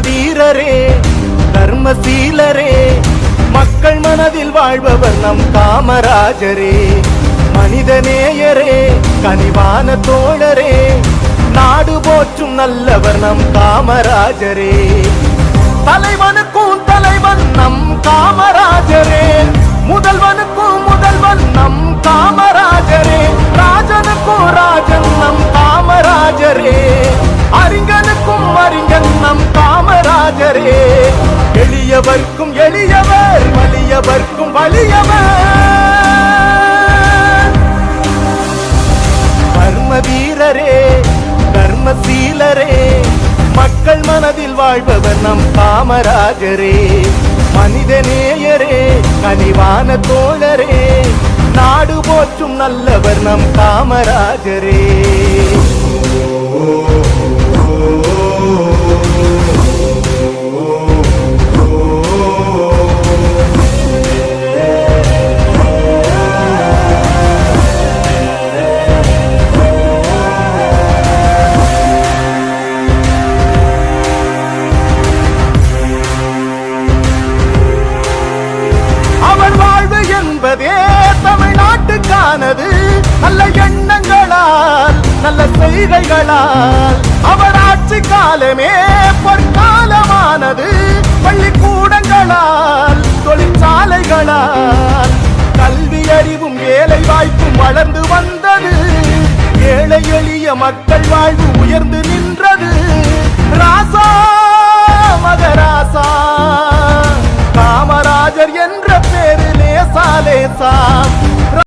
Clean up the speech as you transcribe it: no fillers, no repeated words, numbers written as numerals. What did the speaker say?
வீரரே தர்மசீலரே மக்கள் மனதில் வாழ்பவர் நம் காமராஜரே மனிதநேயரே கனிவான தோழரே நாடு போற்றும் நல்லவர் நம் காமராஜரே தலைவனுக்கும் தலைவன் நம் காமராஜரே முதல்வனுக்கும் முதல்வன் நம் காமராஜரே ராஜனுக்கும் ராஜன் நம் காமராஜரே அறிஞனுக்கும் அறிஞன் நம் காமராஜரே எளியவர்க்கும் எளியவர் வலியவர்க்கும் வலியவர் கர்ம வீரரே தர்மசீலரே மக்கள் மனதில் வாழ்பவர் நம் காமராஜரே மனிதநேயரே கனிவான தோழரே நாடு போற்றும் நல்லவர் நம் காமராஜரே தமிழ்நாட்டுக்கானது நல்ல எண்ணங்களால் நல்ல செய்கைகளால் அவர் ஆட்சி காலமே பொற்காலமானது பள்ளிக்கூடங்களால் தொழிற்சாலைகளால் கல்வி அறிவும் வேலை வாய்ப்பும் வளர்ந்து வந்தது ஏழை எளிய மக்கள் வாழ்வு உயர்ந்து நின்றது ராசா மகராசா காமராஜர் என்ற பேரு லேசா